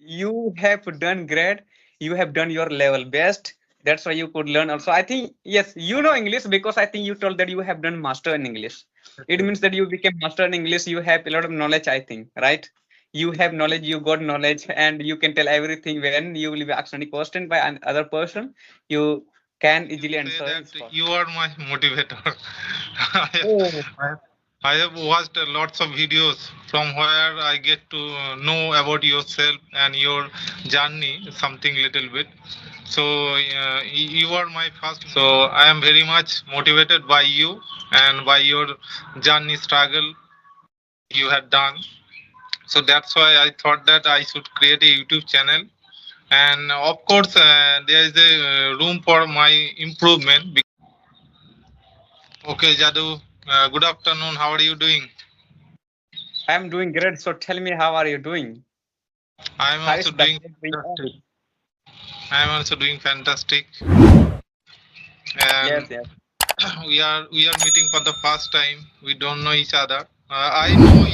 you have done great. You have done your level best. That's why you could learn also. I think, yes, you know English because I think you told that you have done master in English. It means that you became master in English. You have a lot of knowledge, I think, right? You have knowledge, you got knowledge, and you can tell everything when you will be asked any question by another person. You can You easily say answer that his question. you are my motivator. Oh, I I have watched lots of videos from where I get to know about yourself and your journey, something little bit. So you are my first. So I am very much motivated by you and by your journey struggle you had done. So that's why I thought that I should create a YouTube channel. And of course, there is a room for my improvement. Okay, Jadu. Good afternoon. How are you doing? I'm doing great. So tell me, how are you doing? I am How also is the doing day going on? fantastic. I am also doing fantastic. Yes, And yes. we are meeting for the first time. We don't know each other. I know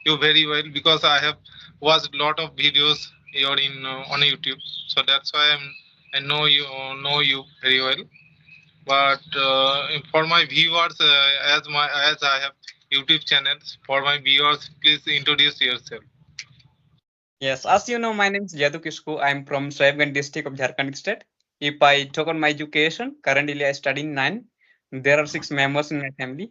you very well because I have watched a lot of videos here in on YouTube. So that's why I know you very well. But for my viewers, as I have YouTube channels, for my viewers, please introduce yourself. Yes, as you know, my name is Jadu. I'm from Soyabganj district of Jharkhand state. If I talk on my education, currently I study in 9. There are 6 members in my family.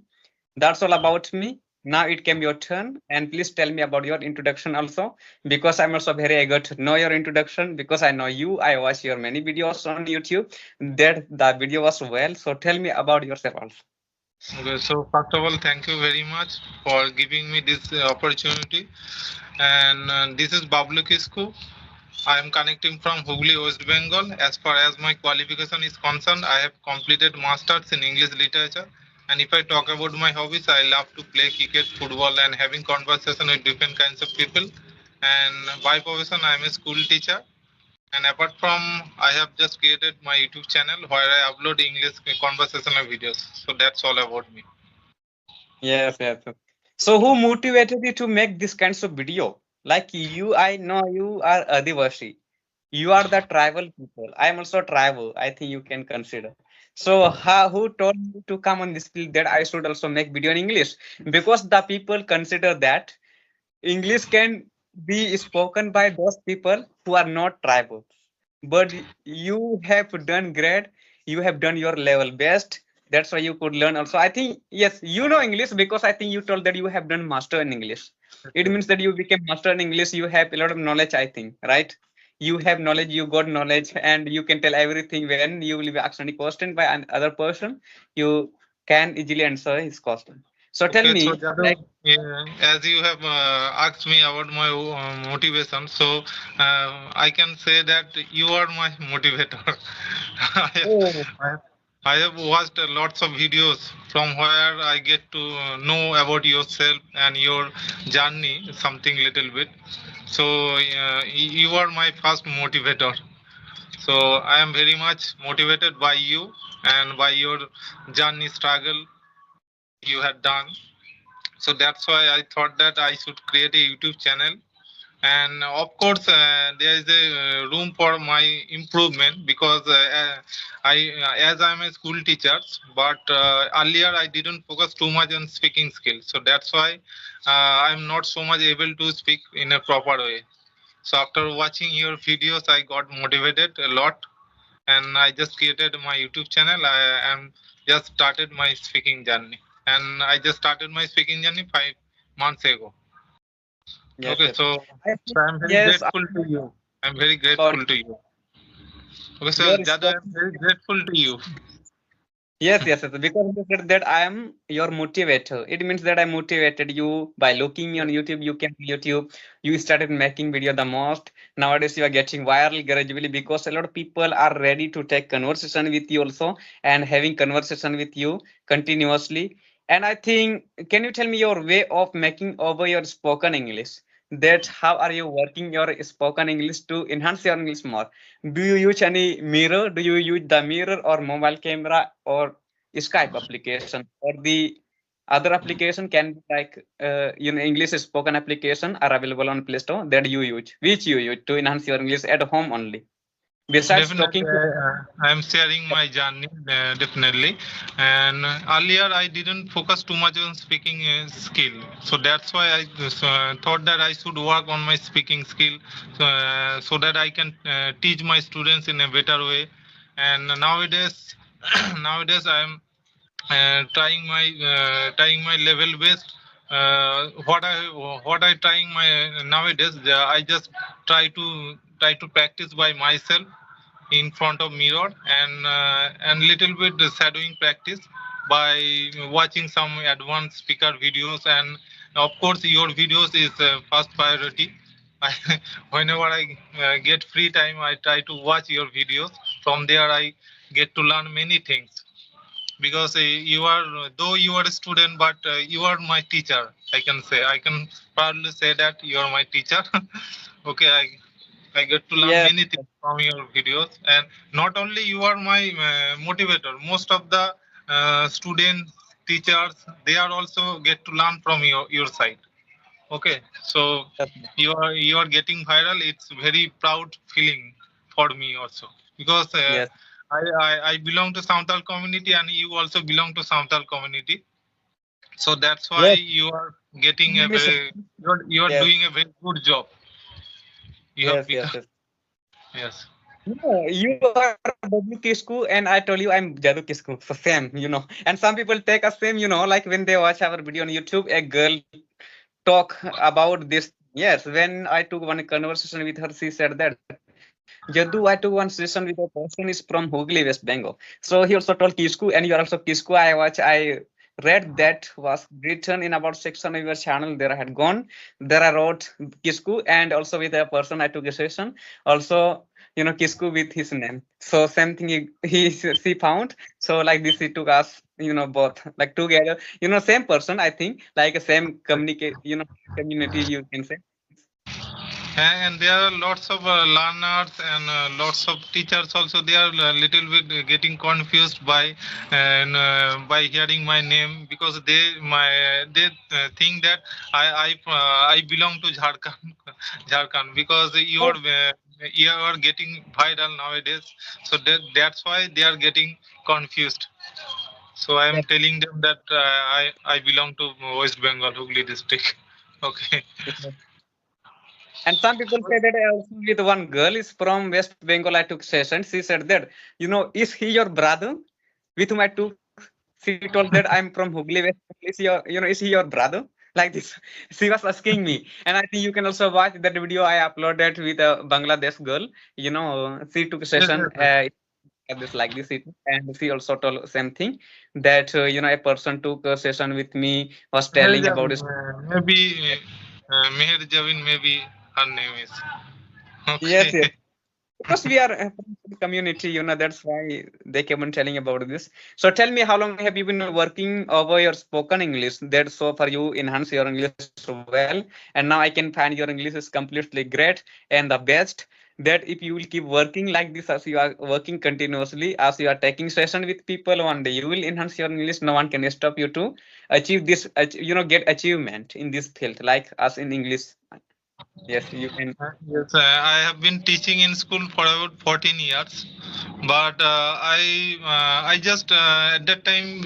That's all about me. Now it came your turn, and please tell me about your introduction also, because I'm also very eager to know your introduction because I know you. I watch your many videos on YouTube. That the video was well. So tell me about yourself also. Okay, so first of all, thank you very much for giving me this opportunity. And this is Bablu Kisku. I am connecting from Hooghly, West Bengal. As far as my qualification is concerned, I have completed masters in English literature. And if I talk about my hobbies, I love to play cricket, football, and having conversation with different kinds of people. And by profession, I am a school teacher. And apart from, I have just created my YouTube channel where I upload English conversational videos. So that's all about me. Yes, yes. Yes. So who motivated you to make this kinds of video? Like you, I know you are Adivashi. You are the tribal people. I am also tribal. I think you can consider. So who told you to come on this field that I should also make video in English? Because the people consider that English can be spoken by those people who are not tribal. But you have done great. You have done your level best. That's why you could learn also. I think, yes, you know English because I think you told that you have done master in English. It means that you became master in English. You have a lot of knowledge, I think, right? You have knowledge, you got knowledge, and you can tell everything when you will be asked any question by another person. You can easily answer his question. So tell Okay, so me, like, Jadu, as you have asked me about my motivation, so I can say that you are my motivator. oh, I I have watched lots of videos from where I get to know about yourself and your journey, something little bit. So you are my first motivator. So I am very much motivated by you and by your journey struggle you had done. So that's why I thought that I should create a YouTube channel. And of course, there is a room for my improvement because as I'm a school teacher, but earlier I didn't focus too much on speaking skills. So that's why I'm not so much able to speak in a proper way. So after watching your videos, I got motivated a lot, and I just created my YouTube channel. I am just started my speaking journey, and I just started my speaking journey 5 months ago. yes, Okay, yes. I so think, I'm very yes, grateful to you. I'm very sorry. grateful to you. Okay, so Your Jadu, I'm spoken. very grateful to you. Yes, yes, yes. Because you said that I am your motivator. It means that I motivated you by looking me on YouTube. You came to YouTube. You started making video the most. Nowadays, you are getting viral gradually because a lot of people are ready to take conversation with you also and having conversation with you continuously. And I think, can you tell me your way of making over your spoken English? That how are you working your spoken English to enhance your English more? Do you use any mirror? Do you use the mirror or mobile camera or Skype application or the Other application can be like English spoken application are available on Play Store that you use, which you use to enhance your English at home only. Besides Definitely, talking to I am sharing my journey, definitely. And earlier, I didn't focus too much on speaking skill, so that's why I thought that I should work on my speaking skill, so that I can teach my students in a better way. And nowadays, nowadays I am trying my level best. What I trying my nowadays, I just try to practice by myself in front of mirror, and little bit shadowing practice by watching some advanced speaker videos. And of course your videos is first priority. I, whenever I get free time, I try to watch your videos. From there I get to learn many things, because you are, though you are a student, but you are my teacher. I can proudly say that you are my teacher. Okay, I get to learn yes, many things from your videos. And not only you are my motivator, most of the students, teachers, they are also get to learn from your side. Okay, so yes, you are getting viral. It's very proud feeling for me also, because yes, I belong to Santal community, and you also belong to Santal community. So that's why yes, you are getting a yes, very, you are yes, doing a very good job. You have yes, yes, become, yes. yes. You are Bablu Kisku, and I told you I'm Jadu Kisku. So same, And some people take a same, like when they watch our video on YouTube, a girl talk about this. Yes, when I took one conversation with her, she said that Jadu, I took one session with a person is from Hooghly, West Bengal. So he also told Kisku, and you are also Kisku. I read that was written in about section of your channel. There I had gone. There I wrote Kisku, and also with a person I took a session. Also, Kisku with his name. So same thing he she found. So like this, he took us, both like together. Same person. I think like a same communicate. Community you can say. And there are lots of learners and lots of teachers also. They are a little bit getting confused by hearing my name, because they think that I belong to Jharkhand. Jharkhand, because you are getting viral nowadays. So that's why they are getting confused. So I am telling them that I belong to West Bengal, Hooghly district. Okay. Yes. And some people say that I also with one girl is from West Bengal. I took session. She said that, is he your brother with whom I took? She told that I'm from Hooghly, West Bengal. Is he your brother? Like this. She was asking me. And I think you can also watch that video I uploaded with a Bangladesh girl. She took a Yes, session yes, yes. at this like this. And she also told same thing that, a person took a session with me, was Meher telling about Javin, his. maybe Meher Javin, maybe her name is. Yes, Okay. yes. Because we are a community, that's why they keep on telling about this. So tell me, how long have you been working over your spoken English? That so far you enhance your English well, and now I can find your English is completely great and the best. That if you will keep working like this, as you are working continuously, as you are taking session with people, one day you will enhance your English. No one can stop you to achieve this, get achievement in this field, like us in English. Yes, you can. Yes, I have been teaching in school for about 14 years, but I just at that time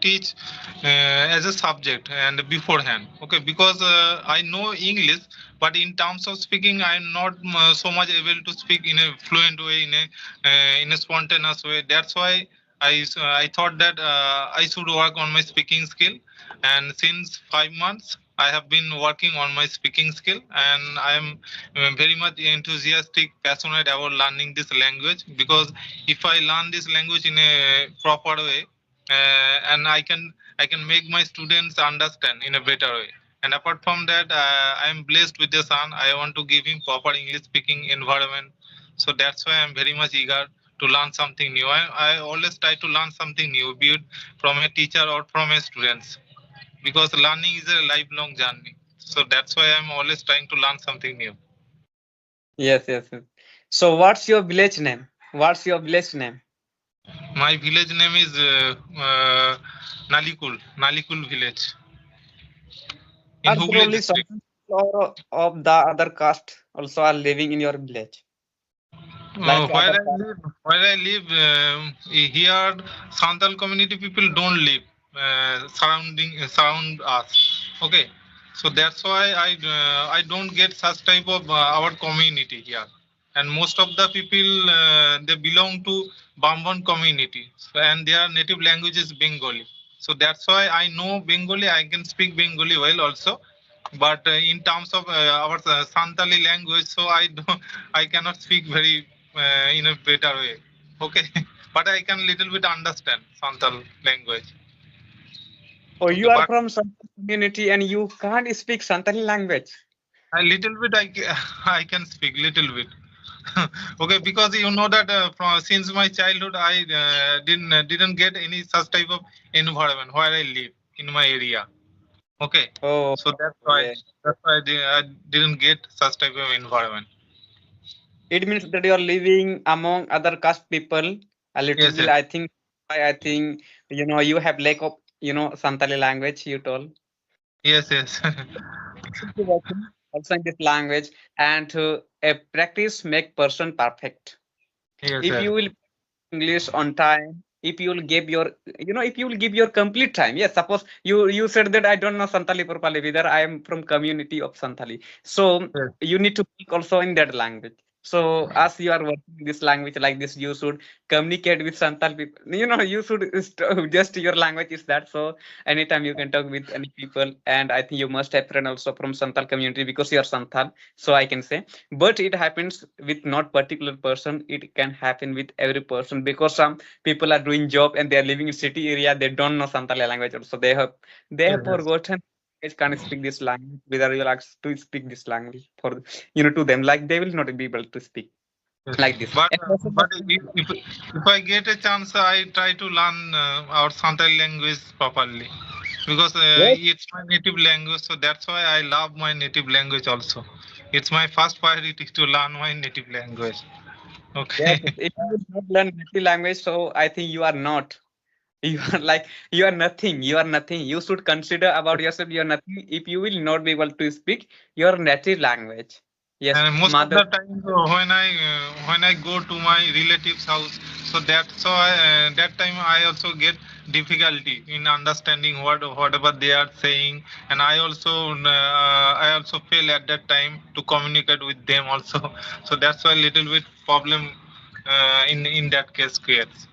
teach as a subject and beforehand. Okay, because I know English, but in terms of speaking, I am not so much able to speak in a fluent way, in a spontaneous way. That's why I thought that I should work on my speaking skill, and since 5 months I have been working on my speaking skill, and I am very much enthusiastic, passionate about learning this language, because if I learn this language in a proper way, and I can make my students understand in a better way. And apart from that, I am blessed with the son. I want to give him proper English speaking environment. So that's why I'm very much eager to learn something new. I always try to learn something new, be it from a teacher or from a student, because learning is a lifelong journey. So that's why I'm always trying to learn something new. Yes, yes, yes. So what's your village name? What's your village name? My village name is Nalikul village in Are there Hooghly only district. some or of the other caste also are living in your village, like Where other I caste? live, here Santal community people don't live surround us. Okay, so that's why I don't get such type of our community here, and most of the people they belong to Bamban community, and their native language is Bengali. So that's why I know Bengali. I can speak Bengali well also, but in terms of our Santali language, so I cannot speak very in a better way. Okay, but I can little bit understand Santal language. Oh, Okay, you are but from some community and you can't speak Santali language. a little bit I can speak little bit. Okay, because you know that since my childhood I didn't get any such type of environment where I live in my area. Okay, Oh, so yeah. that's why I didn't get such type of environment. It means that you are living among other caste people a little Yes, bit. yes, I think you have lack of Santali language. You told. yes, yes. Should be working also in this language, and a practice make person perfect. Yes, If sir. you will English on time, if you will give your if you will give your complete time. Yes, suppose you said that I don't know Santali properly, whether I am from community of Santali, so Yes, you need to speak also in that language. So as you are working in this language like this, you should communicate with Santal people. You should just your language is that. So anytime you can talk with any people, and I think you must have friend also from Santal community because you are Santal. So I can say, but it happens with not particular person, it can happen with every person, because some people are doing job and they are living in city area, they don't know Santali language also, they yes, have yes, forgotten they can't speak this language, whether you like to speak this language for to them, like they will not be able to speak yes. like this. But And also if I get a chance, I try to learn our Santal language properly because yes, it's my native language. So that's why I love my native language also. It's my first priority to learn my native language. yes, Okay. if you will not learn native language, so I think you are not. You are like you are nothing. You are nothing. You should consider about yourself. You are nothing if you will not be able to speak your native language. Yes, And most of mother. the time when I go to my relatives house, so that's why that time I also get difficulty in understanding whatever they are saying, and I also fail at that time to communicate with them also. So that's why little bit problem in that case creates.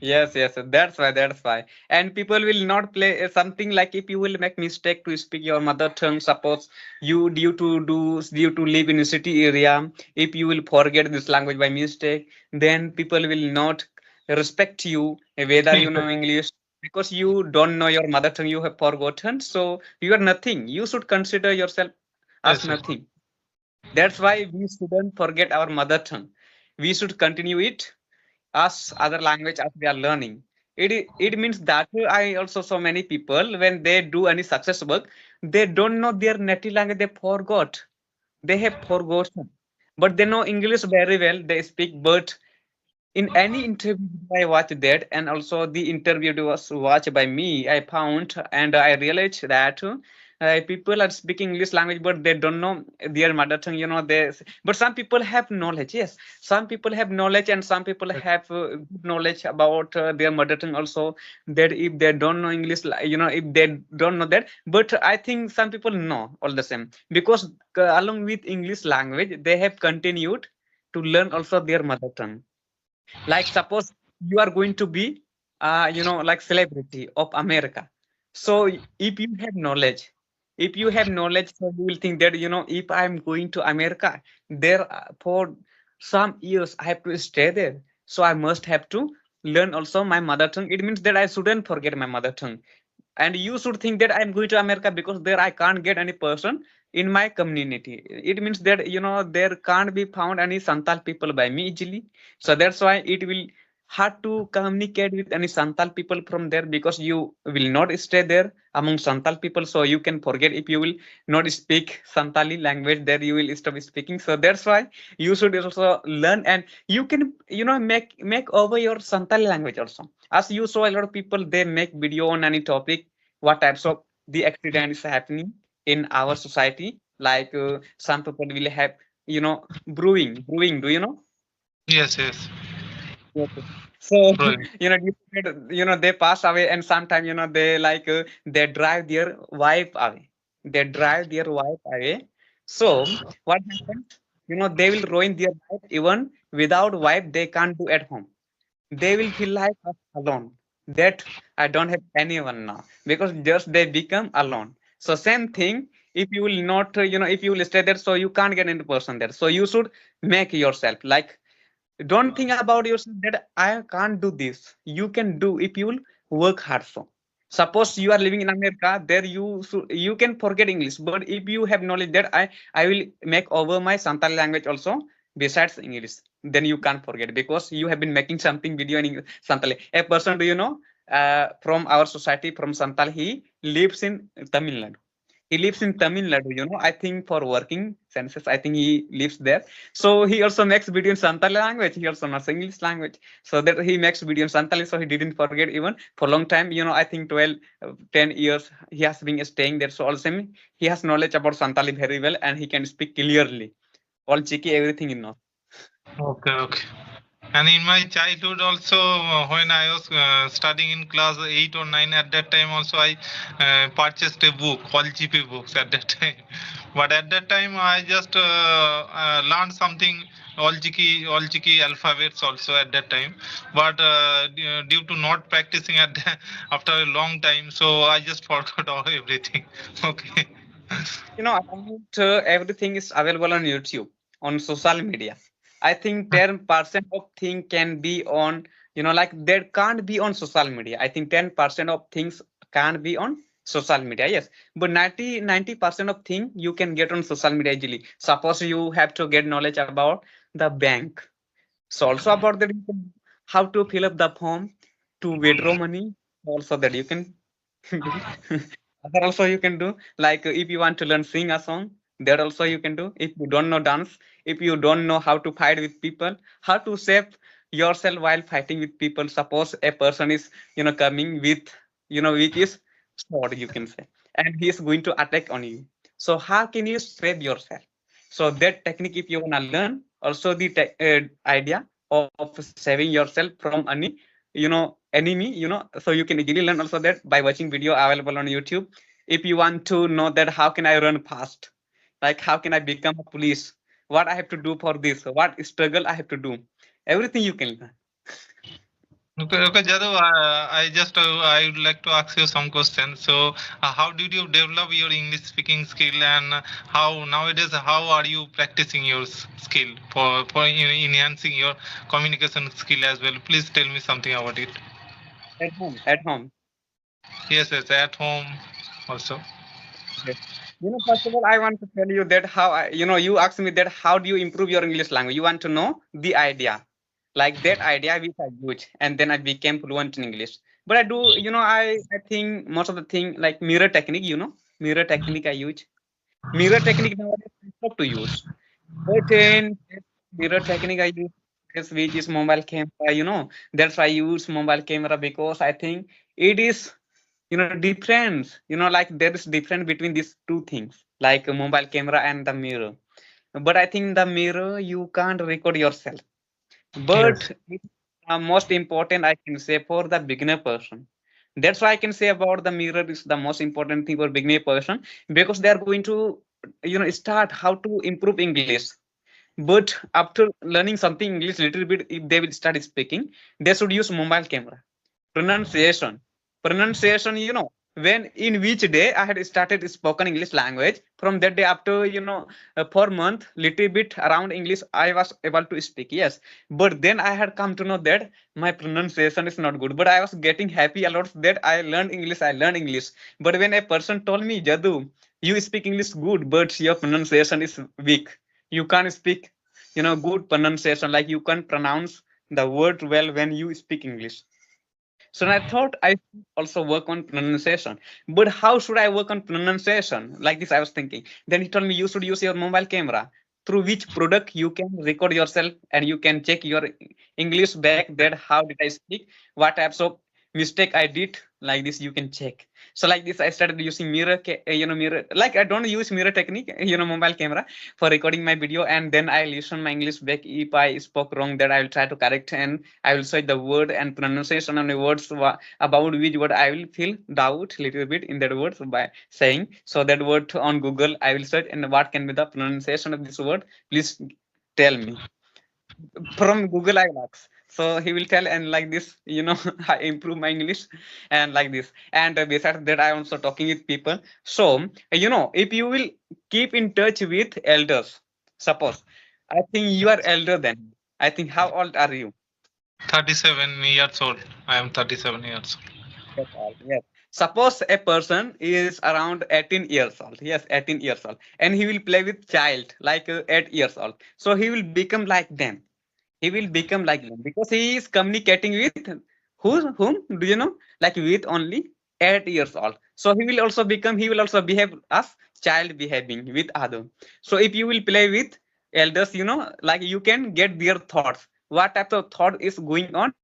Yes, yes, that's why, that's why. And people will not play something like if you will make mistake to speak your mother tongue, suppose you due to live in a city area, if you will forget this language by mistake, then people will not respect you whether you know English, because you don't know your mother tongue, you have forgotten. So you are nothing. You should consider yourself as Yes, yes, nothing. That's why we shouldn't forget our mother tongue. We should continue it as other language as they are learning. It means that I also saw many people when they do any success work, they don't know their native language, they forgot. They have forgotten. But they know English very well, they speak, but in any interview I watched that, and also the interview was watched by me, I found and I realized that people are speaking English language, but they don't know their mother tongue. But some people have knowledge. Yes, some people have knowledge, and some people yes, have good knowledge about their mother tongue also. That if they don't know English, if they don't know that, but I think some people know all the same, because along with English language, they have continued to learn also their mother tongue. Like suppose you are going to be like celebrity of America. So if you have knowledge, so you will think that if I'm going to America, there for some years I have to stay there, so I must have to learn also my mother tongue. It means that I shouldn't forget my mother tongue. And you should think that I'm going to America because there I can't get any person in my community. It means that there can't be found any Santal people by me easily. So that's why it will hard to communicate with any Santal people from there because you will not stay there among Santal people. So you can forget if you will not speak Santali language there, you will stop speaking. So that's why you should also learn and you can, make over your Santali language also. As you saw a lot of people, they make video on any topic, what types of the accident is happening in our society. Like some people will have, brewing. Do you know? Yes, yes. Okay. So, Right. they pass away, and sometimes, they like they drive their wife away. They drive their wife away. So, what happens? They will ruin their life even without wife. They can't do at home. They will feel like alone. That I don't have anyone now because just they become alone. So same thing. If you will not, if you will stay there, so you can't get into person there. So you should make yourself like don't think about yourself that I can't do this. You can do if you will work hard. So suppose you are living in America, there you can forget English. But if you have knowledge that I will make over my Santal language also besides English, then you can't forget because you have been making something video in Santal. A person, do you know, from our society from Santal, he lives in Tamil Nadu. He lives in Tamil Nadu, I think for working senses, I think he lives there. So he also makes video in Santali language. He also knows English language. So that he makes video in Santali. So he didn't forget even for a long time, I think 12, 10 years he has been staying there. So also he has knowledge about Santali very well and he can speak clearly. All cheeky, everything, Okay, okay. And in my childhood also, when I was studying in class 8 or 9, at that time also I purchased a book, all GP books at that time. But at that time I just learned something, all GK alphabets also at that time. But due to not practicing after a long time, so I just forgot all everything. Okay. Almost everything is available on YouTube, on social media. I think 10% of thing can be on, like there can't be on social media. I think 10% of things can't be on social media. Yes. But 90% of thing you can get on social media easily. Suppose you have to get knowledge about the bank. So also about that, how to fill up the form to withdraw money. Also that you can do. Other also you can do. Like if you want to learn sing a song, that also you can do. If you don't know dance, if you don't know how to fight with people, how to save yourself while fighting with people. Suppose a person is coming with which is sword you can say, and he is going to attack on you. So how can you save yourself? So that technique, if you wanna learn, also the idea of saving yourself from any enemy, so you can easily learn also that by watching video available on YouTube. If you want to know that how can I run fast, like how can I become a police, what I have to do for this, what struggle I have to do, everything you can learn. Okay, okay, Jadu, I would like to ask you some questions. So, how did you develop your English speaking skill, and how nowadays how are you practicing your skill for enhancing your communication skill as well? Please tell me something about it. At home. Yes, yes, at home also. Yes. First of all, I want to tell you that how you asked me that how do you improve your English language? You want to know the idea, like that idea which I use, and then I became fluent in English. But I do, I think most of the thing like mirror technique, mirror technique I use. Mirror technique nowadays I stop to use. But in mirror technique I use is which is mobile camera, That's why I use mobile camera because I think it is difference, like there is difference between these two things, like a mobile camera and the mirror. But I think the mirror you can't record yourself. But Yes. it, most important I can say for the beginner person. That's why I can say about the mirror is the most important thing for beginner person because they are going to start how to improve English. But after learning something English little bit, if they will start speaking, they should use mobile camera. Pronunciation, when in which day I had started spoken English language. From that day, after per month, little bit around English, I was able to speak. Yes, but then I had come to know that my pronunciation is not good. But I was getting happy a lot that I learned English. I learned English. But when a person told me, Jadu, you speak English good, but your pronunciation is weak. You can't speak, good pronunciation. Like you can't pronounce the word well when you speak English. So I thought I should also work on pronunciation. But how should I work on pronunciation? Like this, I was thinking. Then he told me you should use your mobile camera, through which product you can record yourself and you can check your English back, that how did I speak, what types of mistake I did. Like this, you can check. So like this, I started using mirror. Like I don't use mirror technique, mobile camera for recording my video, and then I listen my English back. If I spoke wrong, that I will try to correct, and I will say the word and pronunciation on the words about which word I will feel doubt little bit in that word by saying. So that word on Google I will search, and what can be the pronunciation of this word? Please tell me. From Google I will ask. So he will tell, and like this, I improve my English, and like this. And besides that, I also talking with people. So if you will keep in touch with elders, suppose I think you are elder than. I think how old are you? 37 years old. I am 37 years old. That's all. Yes. Suppose a person is around 18 years old. Yes, 18 years old. And he will play with child like 8 years old. So he will become like them. He will become like them because he is communicating with whom do you know? Like with only 8 years old. So he will also behave as child behaving with other. So if you will play with elders, like you can get their thoughts. What type of thought is going on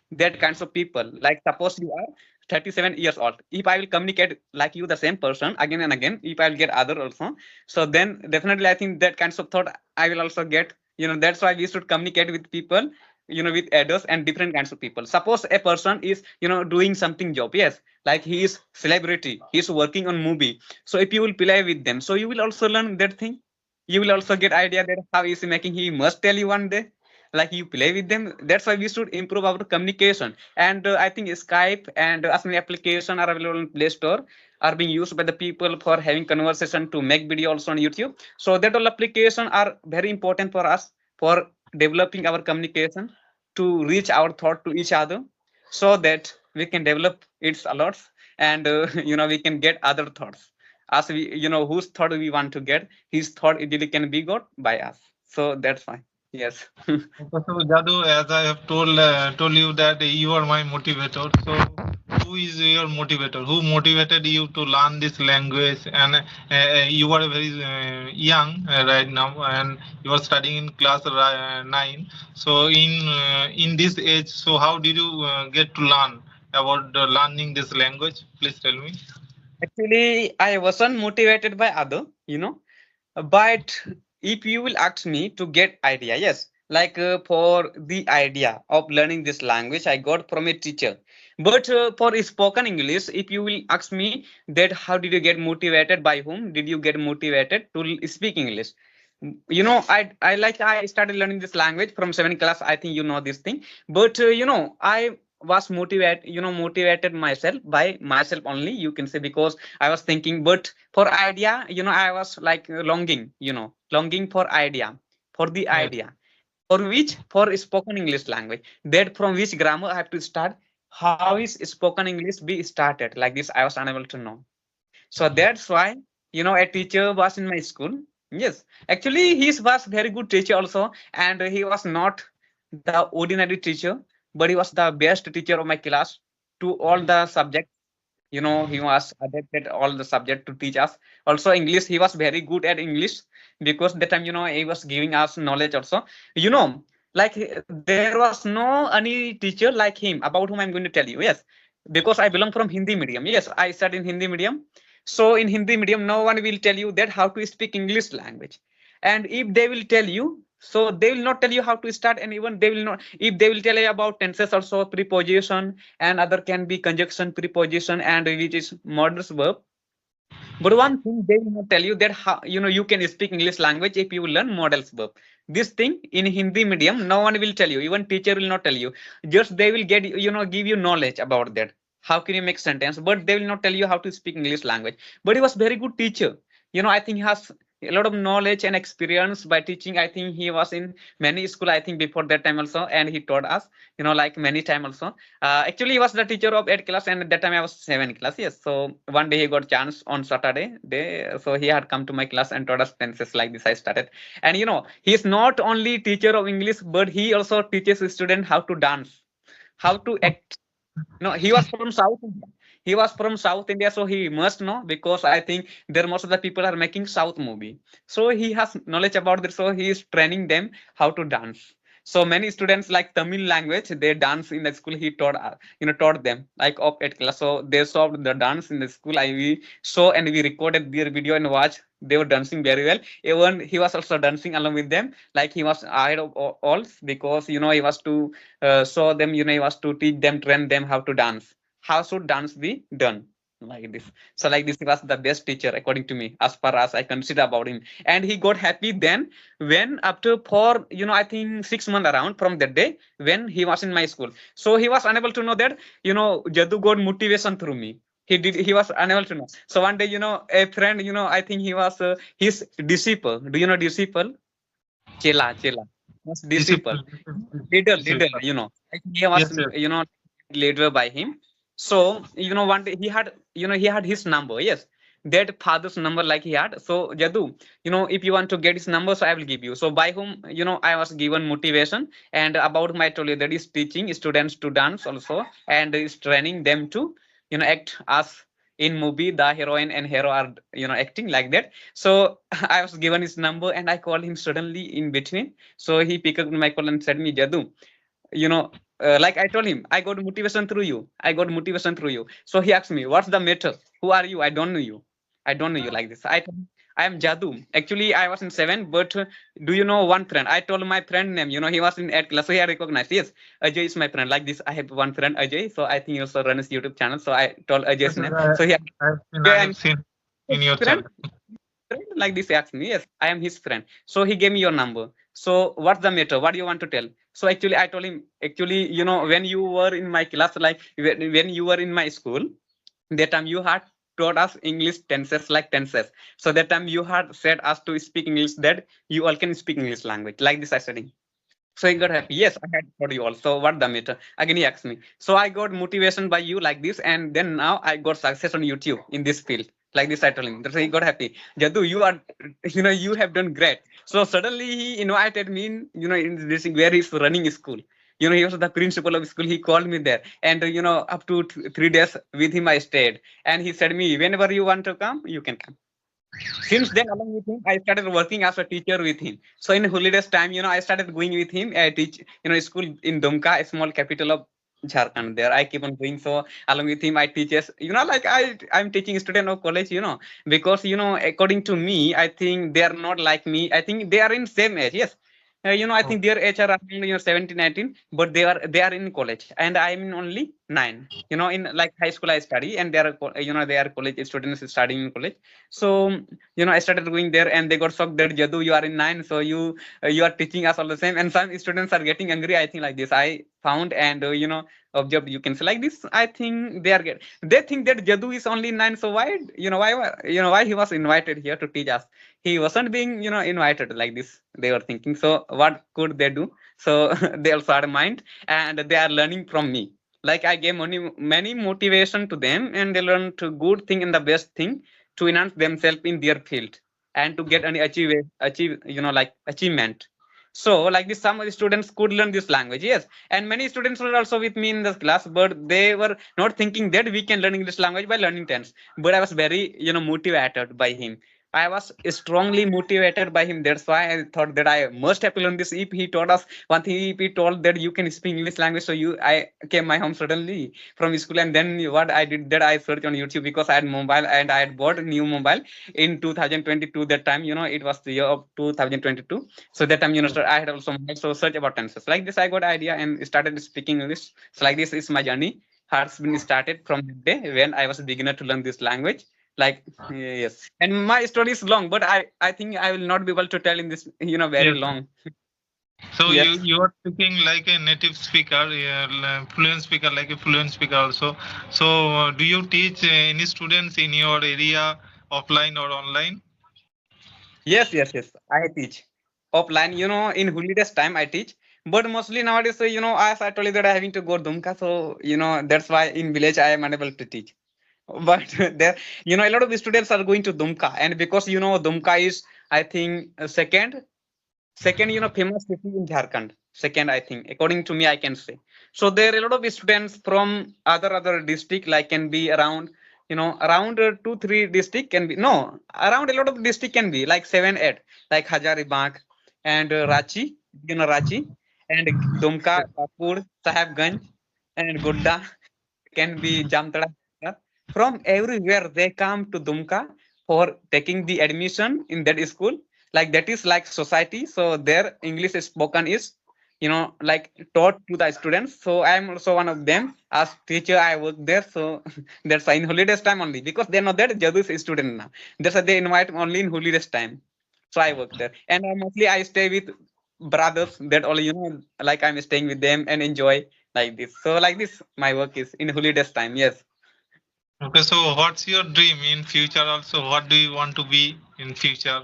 that kinds of people. Like suppose you are 37 years old. If I will communicate like you, the same person, again and again, if I will get other also, so then definitely I think that kinds of thought I will also get. That's why we should communicate with people, with adults and different kinds of people. Suppose a person is, doing something job. Yes, like he is celebrity, he is working on movie. So if you will play with them, so you will also learn that thing. You will also get idea that how is he making. He must tell you one day, like you play with them. That's why we should improve our communication. And I think Skype and as many application are available in Play Store, are being used by the people for having conversation, to make video also on YouTube. So that all application are very important for us for developing our communication, to reach our thought to each other, so that we can develop its a lot. And we can get other thoughts, as we, whose thought we want to get, his thought easily can be got by us. So that's fine. Yes. Okay, so Jadu, as I have told you that you are my motivator. So, who is your motivator? Who motivated you to learn this language? And you are very young right now, and you are studying in class 9. So, in this age, so how did you get to learn about learning this language? Please tell me. Actually, I wasn't motivated by other, but if you will ask me to get idea, yes, like for the idea of learning this language, I got from a teacher. But for spoken English, if you will ask me that how did you get motivated, by whom did you get motivated to speak English? I started learning this language from 7th class. I think you know this thing. But I was motivated myself by myself only, you can say, because I was thinking. But for idea, I was like longing for idea, for the Yes. idea, for which, for spoken English language, that from which grammar I have to start, how is spoken English be started, like this I was unable to know. So that's why, a teacher was in my school. Yes, actually, he was very good teacher also, and he was not the ordinary teacher, but he was the best teacher of my class to all the subjects. He was adapted all the subject to teach us. Also, English, he was very good at English, because that time, he was giving us knowledge also. You know, like there was no any teacher like him about whom I'm going to tell you. Yes, because I belong from Hindi medium. Yes, I studied in Hindi medium. So in Hindi medium, no one will tell you that how to speak English language. And if they will tell you, so they will not tell you how to start, and even they will not. If they will tell you about tenses, also preposition, and other can be conjunction, preposition, and which is modal verb. But one thing they will not tell you, that how you can speak English language if you learn modals verb. This thing in Hindi medium, no one will tell you. Even teacher will not tell you. Just they will get give you knowledge about that. How can you make sentence? But they will not tell you how to speak English language. But he was very good teacher. I think he has a lot of knowledge and experience by teaching. I think he was in many school, I think before that time also, and he taught us, like many time also. Actually he was the teacher of 8th class, and at that time I was 7th class. Yes, so one day he got chance on Saturday day, so he had come to my class and taught us tenses. Like this I started. And he is not only teacher of English, but he also teaches student how to dance, how to act. He was from South India. He was from South India, so he must know, because I think there most of the people are making South movie. So he has knowledge about this. So he is training them how to dance. So many students like Tamil language, they dance in the school. He taught, taught them like of 8th class. So they saw the dance in the school. We saw and we recorded their video and watch. They were dancing very well. Even he was also dancing along with them. Like he was ahead of all, because he was to show them, he was to teach them, train them how to dance. How should dance be done? Like this. So like this, he was the best teacher according to me, as far as I consider about him. And he got happy then, when after for I think 6 months around from that day when he was in my school. So he was unable to know that Jadu got motivation through me. He was unable to know. So one day, a friend, I think he was his disciple. Do you know disciple? Chela was disciple, Discipline. leader. Discipline. I think he was Yes, yes. leader by him. So one day he had his number. Yes, that father's number, like he had. So Jadu, if you want to get his number, so I will give you. So by whom I was given motivation, and about my told you that is teaching students to dance also, and is training them to act as in movie the heroine and hero are acting like that. So I was given his number, and I called him suddenly in between. So he picked up my call and said me, Jadu, like I told him, I got motivation through you. I got motivation through you. So he asked me, what's the matter? Who are you? I don't know you. I don't know you, like this. I told him, I am Jadu. Actually, I was in 7, but do you know one friend? I told my friend name. He was in 8th class, so he had recognized. Yes, Ajay is my friend. Like this, I have one friend, Ajay. So I think he also runs YouTube channel. So I told Ajay's Yes, yes, name. So he, I yeah, have and seen in your friend, channel. like this, he asked me. Yes, I am his friend. So he gave me your number. So what's the matter? What do you want to tell? So actually, I told him, actually, when you were in my class, like when you were in my school, that time you had taught us English tenses, like tenses. So that time you had said us to speak English, that you all can speak English language. Like this, I said him. So he got happy. Yes, I had taught you also. What the matter? Again, he asked me. So I got motivation by you, like this, and then now I got success on YouTube in this field. Like this, I told him. So he got happy. Jadu, you are, you have done great. So suddenly he invited me in, in this where he's running school. He was the principal of school. He called me there, and up to 3 days with him I stayed. And he said me, whenever you want to come, you can come. Since then, along with him, I started working as a teacher with him. So in holidays time, I started going with him. I teach, school in Dumka, a small capital of Jharkhand. There, I keep on doing so. Along with him, I teaches. Like I'm teaching student of college. Because according to me, I think they are not like me. I think they are in same age. Yes. I Oh, think their age are around 17, 18, but they are in college, and I'm in only 9. In like high school I study, and they are they are college students studying in college. So I started going there, and they got shocked that Jadu, you are in 9, so you are teaching us all the same. And some students are getting angry. I think like this. I found and observed. You can say like this. I think they think that Jadu is only 9. So why why he was invited here to teach us? He wasn't being invited like this. They were thinking. So what could they do? So they also had mind, and they are learning from me. Like I gave many motivation to them, and they learned to good thing and the best thing to enhance themselves in their field, and to get any achieve like achievement. So like this, some of the students could learn this language. Yes, and many students were also with me in the class, but they were not thinking that we can learn English language by learning tense. But I was very motivated by him. I was strongly motivated by him. That's why I thought that I must have learned this. If he taught us one thing, if he told that you can speak English language, so I came my home suddenly from school, and then what I did, that I searched on YouTube, because I had mobile and I had bought a new mobile in 2022. That time, it was the year of 2022. So that time, I had also so search about tenses. Like this, I got idea and started speaking English. So like this is my journey. Has been started from the day when I was a beginner to learn this language. Like yes, and my story is long, but I think I will not be able to tell in this very yes. long. So Yes. you are speaking like a native speaker, fluent speaker, like a fluent speaker also. So do you teach any students in your area, offline or online? Yes, yes, yes. I teach offline. In holidays time I teach, but mostly nowadays, as I told you that I having to go Dumka, so that's why in village I am unable to teach. But there, a lot of students are going to Dumka, and because Dumka is, I think, second, famous city in Jharkhand. Second, I think, according to me, I can say. So there are a lot of students from other district, like can be around, around 2 3 district can be no, around a lot of district can be like 7 8, like Hazaribagh and Rachi, Rachi, and Dumka, Kapur, Sahibganj, and Godda can be Jamtara. From everywhere they come to Dumka for taking the admission in that school. Like that is like society. So their English is spoken is, like taught to the students. So I am also one of them. As teacher, I work there. So that's why in holidays time only, because they know that Jadu is a student now. That's why they invite only in holidays time. So I work there, and mostly I stay with brothers. That all like I'm staying with them and enjoy like this. So like this, my work is in holidays time. Yes. Okay, so what's your dream in future also? What do you want to be in future?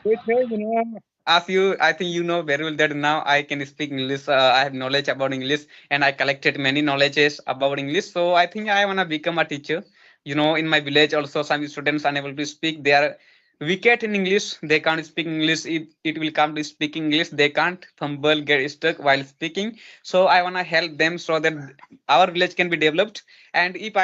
Sure, as I think you know very well that now I can speak English. I have knowledge about English, and I collected many knowledges about English. So I think I wanna become a teacher. In my village also, some students unable to speak. They are wicked in English. They can't speak English. It will come to speak English. They can't fumble, get stuck while speaking. So I wanna help them so that our village can be developed. And if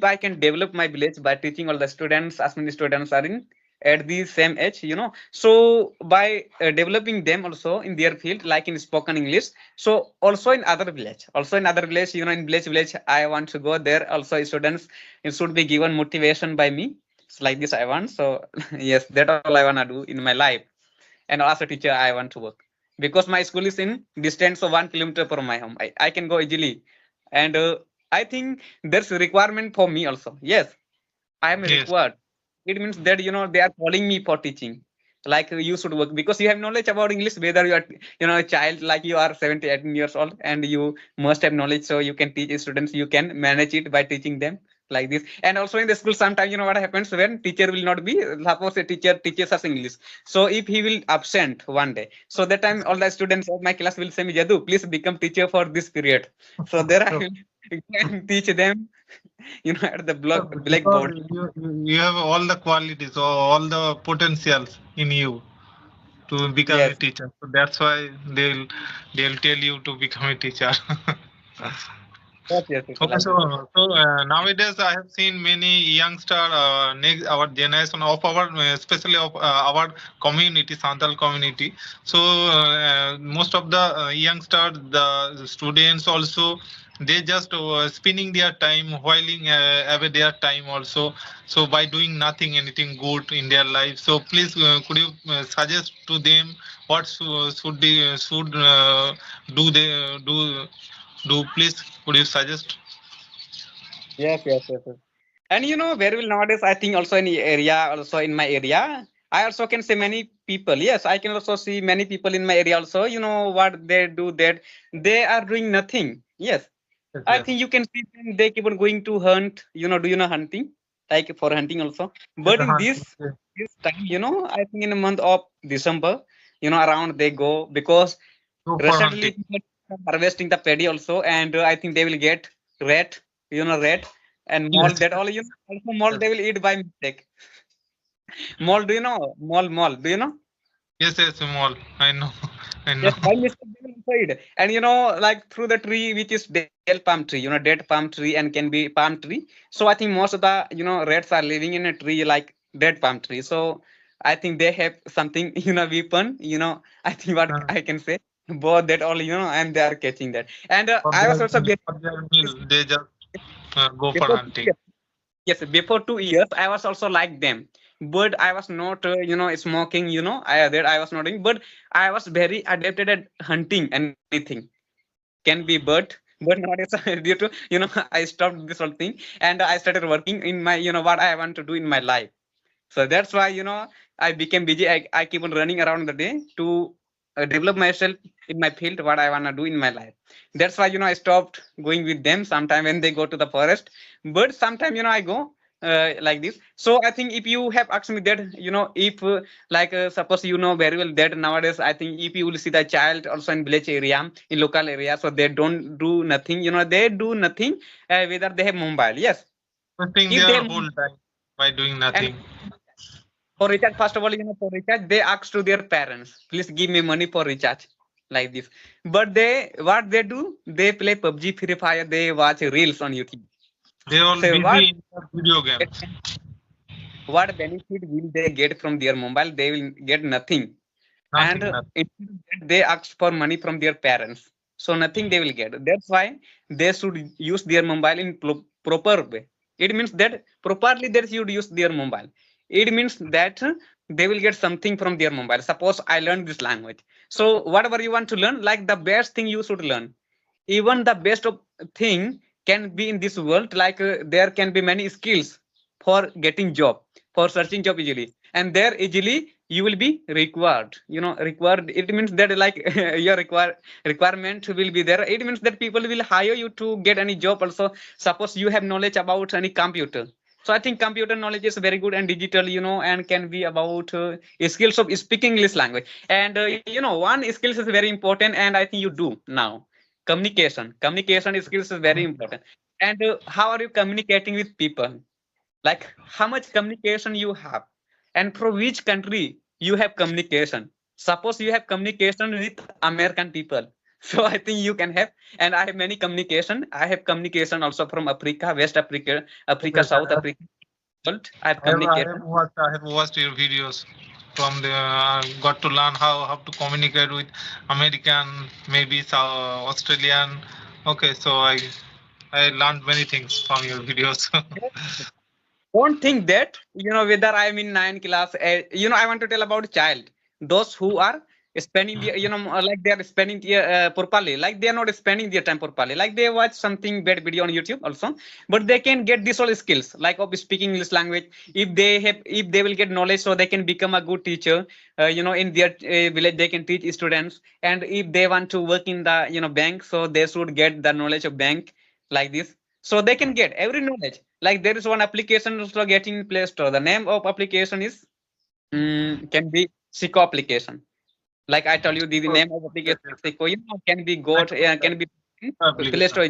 I can develop my village by teaching all the students, as many students are in at the same age, so by developing them also in their field, like in spoken English, so also in other village, in village I want to go there also. Students, it should be given motivation by me. It's like this I want. So yes, that all I want to do in my life. And as a teacher I want to work, because my school is in distance of 1 kilometer from my home. I can go easily. And I think there's a requirement for me also. Yes, I am Yes. required. It means that they are calling me for teaching. Like you should work because you have knowledge about English. Whether you are a child, like you are 70, 18 years old, and you must have knowledge, so you can teach students. You can manage it by teaching them like this. And also in the school, sometimes what happens when teacher will not be. Suppose a teacher teaches us English, so if he will absent one day, so that time all the students of my class will say me, Jadu, please become teacher for this period. So there I So, will teach them at the because blackboard. you have all the qualities or all the potentials in you to become a Yes, teacher. So that's why they'll tell you to become a teacher. yes, yes, it's Okay, like this. so nowadays I have seen many youngster, next our generation of our, especially of our community, Santal community. So most of the youngster, the students also, they just spending their time, whiling away their time also. So by doing nothing, anything good in their life. So please, could you suggest to them what should they should do they do? Please, could you suggest? Yes, yes, yes, yes. And very well nowadays, I think also in the area, also in my area, I also can say many people. Yes, I can also see many people in my area also. What they do, that they are doing nothing. Yes, Yes, I yes. think you can see them. They keep on going to hunt. Do you know hunting? Like for hunting also. Yes, But in this time, I think in the month of December, around they go because go for recently hunting. people are harvesting the paddy also, and I think they will get rat, rat and mole. Yes, That all also mole yes, they will eat by mistake. Mole, do you know? Mole, do you know? yes, yes, small. I know, I know. Yes, by mistake they will also eat. And like through the tree which is dead palm tree, dead palm tree and can be palm tree. So I think most of the rats are living in a tree like dead palm tree. So I think they have something weapon. I think what I can say. Both that all and they are catching that. And I was also very For their meal, they just go for before hunting. yes, before 2 years, I was also like them, but I was not, smoking. That I was not doing, but I was very adapted at hunting anything. Can be but nowadays due to I stopped this whole thing and I started working in my what I want to do in my life. So that's why I became busy. I keep on running around the day to develop myself in my field, what I want to do in my life. That's why I stopped going with them sometime when they go to the forest. But sometime I go. like this. So I think if you have asked me that, if suppose you know very well that nowadays I think if you will see the child also in village area, in local area, so they don't do nothing, they do nothing, whether they have mobile. Yes, Wasting if they their have whole time by doing and nothing. for recharge, first of all, for recharge, they ask to their parents, please give me money for recharge, like this. But what they do, they play PUBG, Free Fire, they watch reels on YouTube. They're all So busy in their video games. what benefit will they get from their mobile? They will get nothing. And Nothing, nothing. instead of that, they ask for money from their parents, so nothing they will get. That's why they should use their mobile in proper way. It means that properly they should use their mobile. It means that they will get something from their mobile. Suppose I learn this language, so whatever you want to learn, like the best thing you should learn, even the best of thing can be in this world, like there can be many skills for getting job, for searching job easily, and there easily you will be required. Required, it means that like your requirement will be there. It means that people will hire you to get any job also. Suppose you have knowledge about any computer, so I think computer knowledge is very good and digital, and can be about skills of speaking English language. And one skills is very important, and I think you do now. Communication skills is very important. And how are you communicating with people? Like how much communication you have, and from which country you have communication. Suppose you have communication with American people, so I think you can have. And I have many communication. I have communication also from Africa, West Africa, Yes, South Africa world. I have communication. I have watched your videos from the got to learn how to communicate with American, maybe South Australian. Okay, so I learned many things from your videos. Don't think that whether I'm in 9th class. I want to tell about child, those who are spending the, like they are spending the, properly, like they are not spending their time properly, like they watch something bad video on YouTube also. But they can get these all skills like of speaking English language. If they will get knowledge, so they can become a good teacher. In their village they can teach students. And if they want to work in the bank, so they should get the knowledge of bank, like this. So they can get every knowledge. Like there is one application also getting in Play Store. The name of application is can be Seco application. Like I tell you, the Oh, name of yes, application yes, yes. Seco, can be got, can be in Play Application. Store.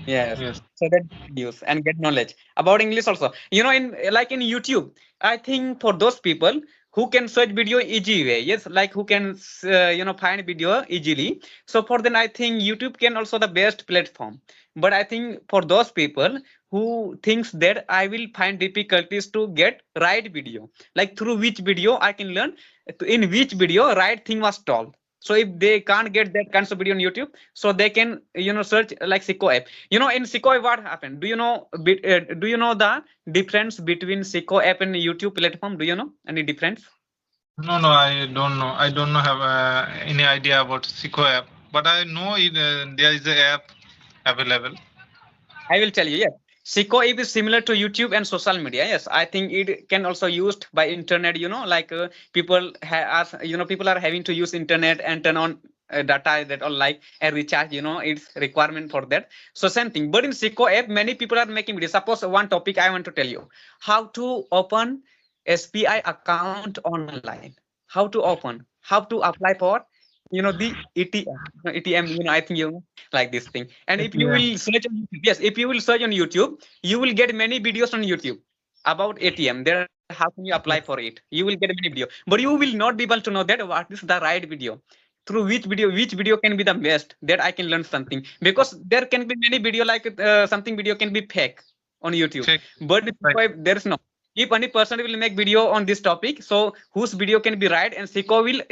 Yes. Yes. So that use and get knowledge about English also. In like in YouTube, I think for those people who can search video easy way, yes, like who can find video easily. So for them, I think YouTube can also the best platform. But I think for those people who thinks that I will find difficulties to get right video, like through which video I can learn, in which video right thing was told. So if they can't get that kinds of video on YouTube, so they can search like Seco app. In Seco what happened? Do you know the difference between Seco app and YouTube platform? Do you know any difference? No, no, I don't know. I don't know have any idea about Seco app, but I know there is a app available. I will tell you. Yes, Seco app is similar to YouTube and social media. Yes, I think it can also used by internet. Like people people are having to use internet and turn on data that all like and recharge. It's requirement for that. So same thing. But in Seco app, many people are making videos. Suppose one topic I want to tell you: how to open SBI account online. How to open? How to apply for the ATM? ATM. I think like this thing. And if you ATM. will search on YouTube, yes, if you will search on YouTube, you will get many videos on YouTube about ATM. There, how can you apply for it? You will get many video, but you will not be able to know that what is the right video. Through which video can be the best that I can learn something, because there can be many video like something video can be fake on YouTube, Check. but Right. there is no. If any person will make video on this topic, so whose video can be right, and Seco will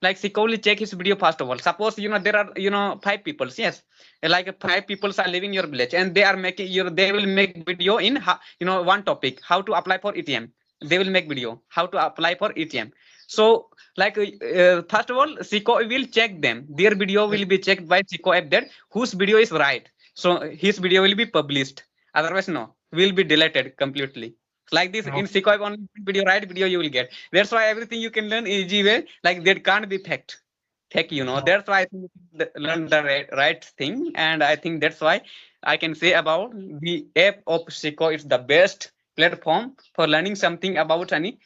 like Seco will check his video first of all. Suppose there are 5 people, yes, like 5 people are living in your village, and they are making they will make video in one topic, how to apply for ATM. They will make video how to apply for ATM. So like first of all, Seco will check them. Their video will be checked by Seco app that whose video is right. So his video will be published. Otherwise, no, will be deleted completely. Like this in Okay. Seco app, only video right video you will get. That's why everything you can learn easy way. Like that can't be fact. tech, that's why I think learn the right thing, and I think that's why I can say about the app of Seco is the best platform for learning something about any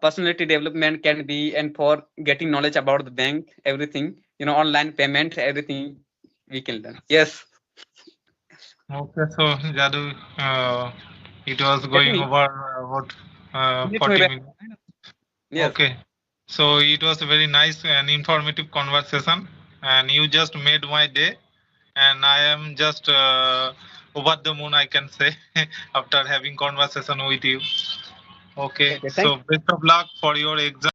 personality development can be, and for getting knowledge about the bank, everything, online payment, everything we can learn. Yes, Okay, so Jadu, it was let going me over about let me 40 back. minutes. Yes, Okay, so it was a very nice and informative conversation, and you just made my day, and I am just over the moon, I can say, after having conversation with you. Okay, okay, thank so best of luck for your exam.